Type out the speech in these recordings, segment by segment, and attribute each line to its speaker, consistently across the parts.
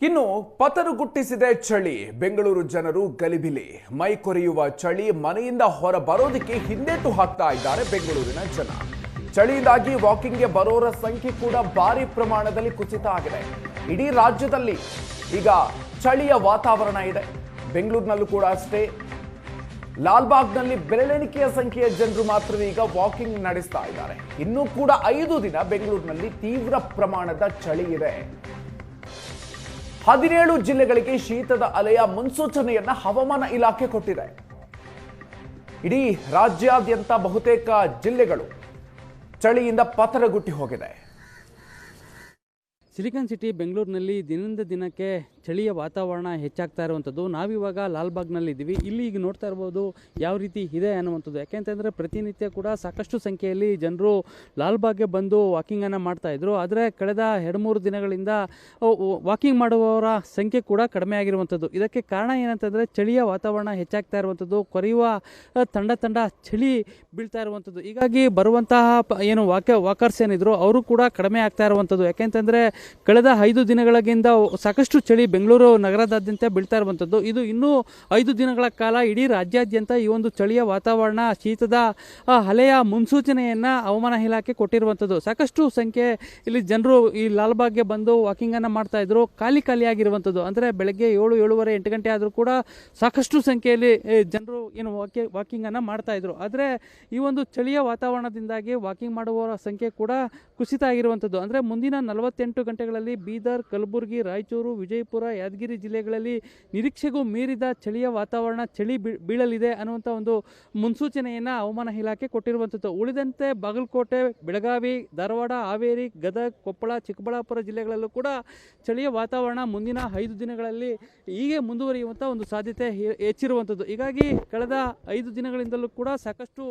Speaker 1: ಇನ್ನು ಪತರುಗುಟ್ಟಿಸಿದೆ ಚಳಿ. ಬೆಂಗಳೂರು ಜನರು ಗಲಿಬಿಲಿ. ಮೈ ಕೊರೆಯುವ ಚಳಿ. ಮನೆಯಿಂದ ಹೊರ ಬರೋದಕ್ಕೆ ಹಿಂದೇಟು ಹಾಕ್ತಾ ಇದ್ದಾರೆ ಬೆಂಗಳೂರಿನ ಜನ. ಚಳಿಯಿಂದಾಗಿ ವಾಕಿಂಗ್ಗೆ ಬರೋರ ಸಂಖ್ಯೆ ಕೂಡ ಭಾರಿ ಪ್ರಮಾಣದಲ್ಲಿ ಕುಸಿತ ಆಗಿದೆ. ಇಡೀ ರಾಜ್ಯದಲ್ಲಿ ಈಗ ಚಳಿಯ ವಾತಾವರಣ ಇದೆ. ಬೆಂಗಳೂರಿನಲ್ಲೂ ಕೂಡ ಅಷ್ಟೇ. ಲಾಲ್ಬಾಗ್ನಲ್ಲಿ ಬೆರಳೆಣಿಕೆಯ ಸಂಖ್ಯೆಯ ಜನರು ಮಾತ್ರವೇ ಈಗ ವಾಕಿಂಗ್ ನಡೆಸ್ತಾ ಇದ್ದಾರೆ. ಇನ್ನೂ ಕೂಡ 5 ದಿನ ಬೆಂಗಳೂರಿನಲ್ಲಿ ತೀವ್ರ ಪ್ರಮಾಣದ ಚಳಿ ಇದೆ. 17 ಜಿಲ್ಲೆಗಳಿಗೆ ಶೀತದ ಅಲೆಯ ಮುನ್ಸೂಚನೆಯನ್ನ ಹವಾಮಾನ ಇಲಾಖೆ ಕೊಟ್ಟಿದೆ. ಇಡೀ ರಾಜ್ಯಾದ್ಯಂತ ಬಹುತೇಕ ಜಿಲ್ಲೆಗಳು ಚಳಿಯಿಂದ ಪತರಗುಟ್ಟಿ ಹೋಗಿದೆ.
Speaker 2: ಸಿಲಿಕಾನ್ ಸಿಟಿ ಬೆಂಗಳೂರಿನಲ್ಲಿ ದಿನದಿಂದ ದಿನಕ್ಕೆ ಚಳಿಯ ವಾತಾವರಣ ಹೆಚ್ಚಾಗ್ತಾ ಇರುವಂಥದ್ದು. ನಾವಿವಾಗ ಲಾಲ್ಬಾಗ್ನಲ್ಲಿ ಇದ್ದೀವಿ. ಇಲ್ಲಿ ಈಗ ನೋಡ್ತಾ ಇರ್ಬೋದು ಯಾವ ರೀತಿ ಇದೆ ಅನ್ನುವಂಥದ್ದು. ಯಾಕೆಂತಂದರೆ ಪ್ರತಿನಿತ್ಯ ಕೂಡ ಸಾಕಷ್ಟು ಸಂಖ್ಯೆಯಲ್ಲಿ ಜನರು ಲಾಲ್ಬಾಗ್ಗೆ ಬಂದು ವಾಕಿಂಗನ್ನು ಮಾಡ್ತಾಯಿದ್ರು. ಆದರೆ ಕಳೆದ 2-3 ದಿನಗಳಿಂದ ವಾಕಿಂಗ್ ಮಾಡುವವರ ಸಂಖ್ಯೆ ಕೂಡ ಕಡಿಮೆ ಆಗಿರುವಂಥದ್ದು. ಇದಕ್ಕೆ ಕಾರಣ ಏನಂತಂದರೆ ಚಳಿಯ ವಾತಾವರಣ ಹೆಚ್ಚಾಗ್ತಾ ಇರುವಂಥದ್ದು. ಕೊರೆಯುವ ತಂಡ ಚಳಿ ಬೀಳ್ತಾ ಇರುವಂಥದ್ದು. ಹೀಗಾಗಿ ಬರುವಂತಹ ಏನು ವಾಕರ್ಸ್ ಏನಿದ್ರು ಅವರು ಕೂಡ ಕಡಿಮೆ ಆಗ್ತಾ ಇರುವಂಥದ್ದು. ಯಾಕೆಂತಂದರೆ ಕಳೆದ 5 ದಿನಗಳಿಂದ ಸಾಕಷ್ಟು ಚಳಿ ಬೆಂಗಳೂರು ನಗರದಾದ್ಯಂತ ಬೀಳ್ತಾ ಇರುವಂಥದ್ದು. ಇದು ಇನ್ನೂ 5 ದಿನಗಳ ಕಾಲ ಇಡೀ ರಾಜ್ಯಾದ್ಯಂತ ಈ ಒಂದು ಚಳಿಯ ವಾತಾವರಣ, ಶೀತದ ಅಲೆಯ ಮುನ್ಸೂಚನೆಯನ್ನು ಹವಾಮಾನ ಇಲಾಖೆ ಕೊಟ್ಟಿರುವಂಥದ್ದು. ಸಾಕಷ್ಟು ಸಂಖ್ಯೆ ಇಲ್ಲಿ ಜನರು ಈ ಲಾಲ್ಬಾಗ್ಗೆ ಬಂದು ವಾಕಿಂಗನ್ನು ಮಾಡ್ತಾ ಇದ್ರು. ಖಾಲಿಯಾಗಿರುವಂಥದ್ದು. ಅಂದರೆ ಬೆಳಗ್ಗೆ 7-7:30 8 ಗಂಟೆ ಆದರೂ ಕೂಡ ಸಾಕಷ್ಟು ಸಂಖ್ಯೆಯಲ್ಲಿ ಜನರು ಏನು ವಾಕಿಂಗನ್ನು ಮಾಡ್ತಾ ಇದ್ರು. ಆದರೆ ಈ ಒಂದು ಚಳಿಯ ವಾತಾವರಣದಿಂದಾಗಿ ವಾಕಿಂಗ್ ಮಾಡುವವರ ಸಂಖ್ಯೆ ಕೂಡ ಕುಸಿತ ಆಗಿರುವಂಥದ್ದು. ಅಂದರೆ ಮುಂದಿನ 48 ಗಂಟೆಗಳಲ್ಲಿ ಬೀದರ್, ಕಲಬುರಗಿ, ರಾಯಚೂರು, ವಿಜಯಪುರ, ಯಾದಗಿರಿ ಜಿಲ್ಲೆಗಳಲ್ಲಿ ನಿರೀಕ್ಷೆಗೂ ಮೀರಿದ ಚಳಿಯ ವಾತಾವರಣ, ಚಳಿ ಬೀಳಲಿದೆ ಅನ್ನುವಂಥ ಒಂದು ಮುನ್ಸೂಚನೆಯನ್ನು ಹವಾಮಾನ ಇಲಾಖೆ ಕೊಟ್ಟಿರುವಂಥದ್ದು. ಉಳಿದಂತೆ ಬಾಗಲಕೋಟೆ, ಬೆಳಗಾವಿ, ಧಾರವಾಡ, ಹಾವೇರಿ, ಗದಗ, ಕೊಪ್ಪಳ, ಚಿಕ್ಕಬಳ್ಳಾಪುರ ಜಿಲ್ಲೆಗಳಲ್ಲೂ ಕೂಡ ಚಳಿಯ ವಾತಾವರಣ ಮುಂದಿನ 5 ದಿನಗಳಲ್ಲಿ ಹೀಗೆ ಮುಂದುವರಿಯುವಂಥ ಒಂದು ಸಾಧ್ಯತೆ ಹೆಚ್ಚಿರುವಂಥದ್ದು. ಹೀಗಾಗಿ ಕಳೆದ 5 ದಿನಗಳಿಂದಲೂ ಕೂಡ ಸಾಕಷ್ಟು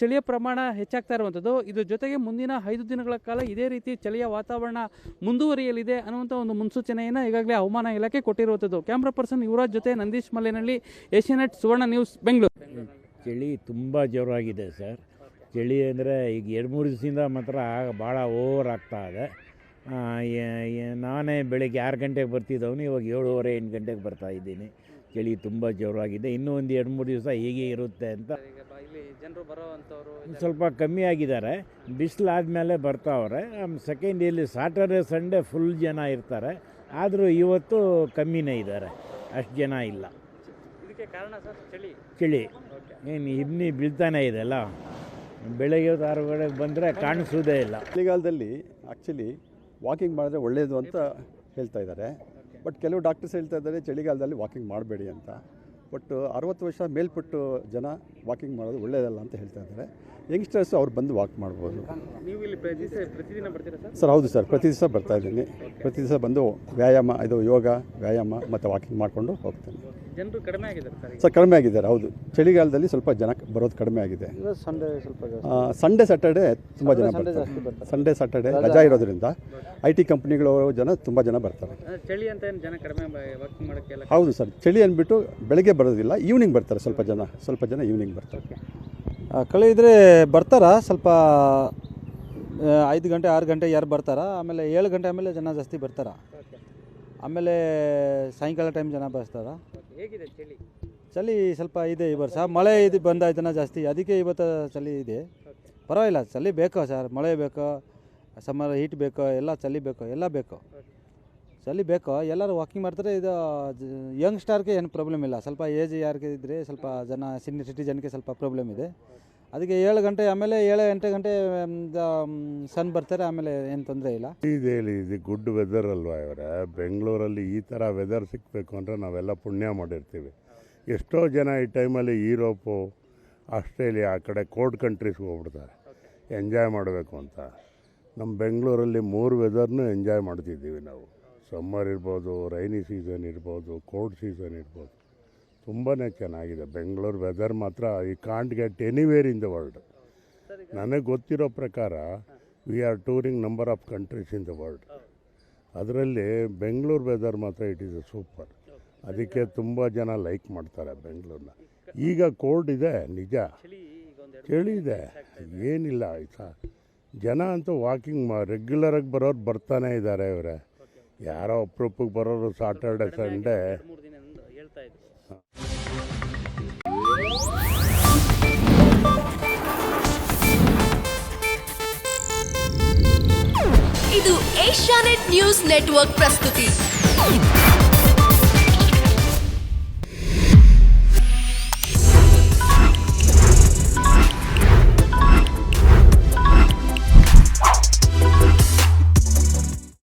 Speaker 2: ಚಳಿಯ ಪ್ರಮಾಣ ಹೆಚ್ಚಾಗ್ತಾ ಇರುವಂಥದ್ದು. ಇದ್ರ ಜೊತೆಗೆ ಮುಂದಿನ 5 ದಿನಗಳ ಕಾಲ ಇದೇ ರೀತಿ ಚಳಿಯ ವಾತಾವರಣ ಮುಂದುವರಿಯಲಿದೆ ಅನ್ನುವಂಥ ಒಂದು ಮುನ್ಸೂಚನೆಯನ್ನು ಈಗಾಗಲೇ ಹವಾಮಾನ ಇಲಾಖೆ ಕೊಟ್ಟಿರುವಂಥದ್ದು. ಕ್ಯಾಮ್ರಾ ಪರ್ಸನ್ ಯುವರಾಜ್ ಜೊತೆ ನಂದೀಶ್ ಮಲ್ಲೇನಹಳ್ಳಿ, ಏಷ್ಯಾನೆಟ್ ಸುವರ್ಣ ನ್ಯೂಸ್, ಬೆಂಗಳೂರು.
Speaker 3: ಚಳಿ ತುಂಬ ಜೋರಾಗಿದೆ ಸರ್. ಚಳಿ ಅಂದರೆ ಈಗ 2-3 ದಿವಸದಿಂದ ಮಾತ್ರ ಭಾಳ ಓವರ್ ಆಗ್ತಾ ಇದೆ. ನಾನೇ ಬೆಳಗ್ಗೆ 6 ಗಂಟೆಗೆ ಬರ್ತಿದ್ದವನು ಇವಾಗ 7:30 8 ಗಂಟೆಗೆ ಬರ್ತಾ ಇದ್ದೀನಿ. ಚಳಿ ತುಂಬ ಜೋರಾಗಿದೆ. ಇನ್ನೂ ಒಂದು 2-3 ದಿವಸ ಹೀಗೆ ಇರುತ್ತೆ ಅಂತ.
Speaker 2: ಜನರು ಬರೋವಂಥವ್ರು
Speaker 3: ಸ್ವಲ್ಪ ಕಮ್ಮಿ ಆಗಿದ್ದಾರೆ. ಬಿಸಿಲಾದ್ಮೇಲೆ ಬರ್ತಾವ್ರೆ. ಸೆಕೆಂಡ್ ಇಲ್ಲಿ ಸಾಟರ್ಡೆ ಸಂಡೇ ಫುಲ್ ಜನ ಇರ್ತಾರೆ. ಆದರೂ ಇವತ್ತು ಕಮ್ಮಿನೇ ಇದ್ದಾರೆ, ಅಷ್ಟು ಜನ ಇಲ್ಲ.
Speaker 2: ಇದಕ್ಕೆ ಕಾರಣ ಸರ್
Speaker 3: ಚಳಿ ಏನು ಇಬ್ನಿ ಬೀಳ್ತಾನೆ ಇದೆಲ್ಲ. ಬೆಳಗ್ಗೆ 6 ಗಂಟೆಗೆ ಬಂದರೆ ಕಾಣಿಸೋದೇ ಇಲ್ಲ.
Speaker 4: ಚಳಿಗಾಲದಲ್ಲಿ ಆ್ಯಕ್ಚುಲಿ ವಾಕಿಂಗ್ ಮಾಡಿದ್ರೆ ಒಳ್ಳೆಯದು ಅಂತ ಹೇಳ್ತಾ ಇದ್ದಾರೆ. ಬಟ್ ಕೆಲವು ಡಾಕ್ಟರ್ಸ್ ಹೇಳ್ತಾ ಇದ್ದಾರೆ ಚಳಿಗಾಲದಲ್ಲಿ ವಾಕಿಂಗ್ ಮಾಡಬೇಡಿ ಅಂತ. ಬಟ್ 60 ವರ್ಷ ಮೇಲ್ಪಟ್ಟು ಜನ ವಾಕಿಂಗ್ ಮಾಡೋದು ಒಳ್ಳೆಯದಲ್ಲ ಅಂತ ಹೇಳ್ತಾ ಇದ್ದಾರೆ. ಯಂಗ್ಸ್ಟರ್ಸು ಅವ್ರು ಬಂದು ವಾಕ್ ಮಾಡ್ಬೋದು.
Speaker 2: ನೀವು ಇಲ್ಲಿ ಪ್ರತಿದಿನ ಬರ್ತೀರಾ ಸರ್?
Speaker 4: ಸರ್ ಹೌದು ಸರ್, ಪ್ರತಿ ದಿವಸ ಬರ್ತಾ ಇದ್ದೀನಿ. ಪ್ರತಿ ದಿವಸ ಬಂದು ವ್ಯಾಯಾಮ, ಇದು ಯೋಗ, ವ್ಯಾಯಾಮ ಮತ್ತು ವಾಕಿಂಗ್ ಮಾಡಿಕೊಂಡು ಹೋಗ್ತೇನೆ.
Speaker 2: ಜನರು ಕಡಿಮೆ ಆಗಿದ್ದಾರೆ
Speaker 4: ಸರ್, ಕಡಿಮೆ ಆಗಿದ್ದಾರೆ. ಹೌದು, ಚಳಿಗಾಲದಲ್ಲಿ ಸ್ವಲ್ಪ ಜನ ಬರೋದು ಕಡಿಮೆ ಆಗಿದೆ. ಸಂಡೇ ಸ್ಯಾಟರ್ಡೆ ತುಂಬ ಜನ ಬರ್ತಾರೆ. ಸಂಡೇ ಸ್ಯಾಟರ್ಡೆ ರಜಾ ಇರೋದ್ರಿಂದ IT ಕಂಪ್ನಿಗಳು ತುಂಬ ಜನ ಬರ್ತಾರೆ.
Speaker 2: ಚಳಿ ಅಂತ ಏನು ಜನ ಕಡಿಮೆ ವಾಕಿಂಗ್ ಮಾಡೋಕ್ಕೆಲ್ಲ?
Speaker 4: ಹೌದು ಸರ್, ಚಳಿ ಅಂದ್ಬಿಟ್ಟು ಬೆಳಗ್ಗೆ ಬರೋದಿಲ್ಲ, ಈವ್ನಿಂಗ್ ಬರ್ತಾರೆ. ಸ್ವಲ್ಪ ಜನ ಈವ್ನಿಂಗ್ ಬರ್ತಾರೆ.
Speaker 5: ಕಳೆಯಿದ್ರೆ ಬರ್ತಾರ. ಸ್ವಲ್ಪ 5 ಗಂಟೆ 6 ಗಂಟೆ ಯಾರು ಬರ್ತಾರ. ಆಮೇಲೆ 7 ಗಂಟೆ ಆಮೇಲೆ ಜನ ಜಾಸ್ತಿ ಬರ್ತಾರ. ಆಮೇಲೆ ಸಾಯಂಕಾಲ ಟೈಮ್ ಜನ ಬರ್ತಾರ.
Speaker 2: ಹೇಗಿದೆ
Speaker 5: ಚಳಿ ಸ್ವಲ್ಪ ಇದೆ ಈ ವರ್ಷ. ಮಳೆ ಇದು ಬಂದಾಯ್ತನ ಜಾಸ್ತಿ, ಅದಕ್ಕೆ ಇವತ್ತು ಚಳಿ ಇದೆ. ಪರವಾಗಿಲ್ಲ, ಚಳಿ ಬೇಕು ಸರ್. ಮಳೆ ಬೇಕು, ಸಮ್ಮರ್ ಹೀಟ್ ಬೇಕು, ಎಲ್ಲ ಚಳಿ ಬೇಕು, ಎಲ್ಲ ಬೇಕು. ಚಳಿ ಬೇಕು. ಎಲ್ಲರೂ ವಾಕಿಂಗ್ ಮಾಡ್ತಾರೆ. ಇದು ಯಂಗ್ಸ್ಟಾರ್ಗೆ ಏನು ಪ್ರಾಬ್ಲಮ್ ಇಲ್ಲ. ಸ್ವಲ್ಪ ಏಜ್ ಯಾರಿಗೆ ಇದ್ದರೆ ಸ್ವಲ್ಪ ಜನ ಸೀನಿಯರ್ ಸಿಟಿಜನ್ಗೆ ಸ್ವಲ್ಪ ಪ್ರಾಬ್ಲಮ್ ಇದೆ. ಅದಕ್ಕೆ 7 ಗಂಟೆ ಆಮೇಲೆ 7-8 ಗಂಟೆ ಸನ್ ಬರ್ತಾರೆ. ಆಮೇಲೆ ಏನು ತೊಂದರೆ ಇಲ್ಲ.
Speaker 6: ಇದು ಗುಡ್ ವೆದರ್ ಅಲ್ವಾ ಇವರೇ. ಬೆಂಗಳೂರಲ್ಲಿ ಈ ಥರ ವೆದರ್ ಸಿಗಬೇಕು ಅಂದರೆ ನಾವೆಲ್ಲ ಪುಣ್ಯ ಮಾಡಿರ್ತೀವಿ. ಎಷ್ಟೋ ಜನ ಈ ಟೈಮಲ್ಲಿ ಯುರೋಪು, ಆಸ್ಟ್ರೇಲಿಯಾ ಆ ಕಡೆ ಕೋಲ್ಡ್ ಕಂಟ್ರೀಸ್ಗೆ ಹೋಗ್ಬಿಡ್ತಾರೆ ಎಂಜಾಯ್ ಮಾಡಬೇಕು ಅಂತ. ನಮ್ಮ ಬೆಂಗಳೂರಲ್ಲಿ 3 ವೆದರ್ನೂ ಎಂಜಾಯ್ ಮಾಡ್ತಿದ್ದೀವಿ ನಾವು. ಸಮ್ಮರ್ ಇರ್ಬೋದು, ರೈನಿ ಸೀಸನ್ ಇರ್ಬೋದು, ಕೋಲ್ಡ್ ಸೀಸನ್ ಇರ್ಬೋದು. ತುಂಬಾ ಚೆನ್ನಾಗಿದೆ ಬೆಂಗಳೂರು ವೆದರ್ ಮಾತ್ರ. ಈ can't get anywhere in the world. ನನಗೆ ಗೊತ್ತಿರೋ ಪ್ರಕಾರ we are touring number of countries in the world. ಅದರಲ್ಲಿ ಬೆಂಗಳೂರು ವೆದರ್ ಮಾತ್ರ ಇಟ್ ಈಸ್ ಸೂಪರ್. ಅದಕ್ಕೆ ತುಂಬ ಜನ ಲೈಕ್ ಮಾಡ್ತಾರೆ ಬೆಂಗಳೂರನ್ನ. ಈಗ ಕೋಲ್ಡ್ ಇದೆ ನಿಜ, ಚಳಿ ಇದೆ, ಏನಿಲ್ಲ. ಜನ ಅಂತೂ ವಾಕಿಂಗ್ ರೆಗ್ಯುಲರಾಗಿ ಬರೋರು ಬರ್ತಾನೆ ಇದ್ದಾರೆ ಇವರೇ. ಯಾರೋ ಅಪರೂಪಕ್ಕೆ ಬರೋರು ಸಾಟರ್ಡೆ ಸಂಡೇ.
Speaker 2: ಹೇಳ್ತಾ ಇದ್ರು.
Speaker 7: ಇದು ಏಷ್ಯಾನೆಟ್ ನ್ಯೂಸ್ ನೆಟ್ವರ್ಕ್ ಪ್ರಸ್ತುತಿ.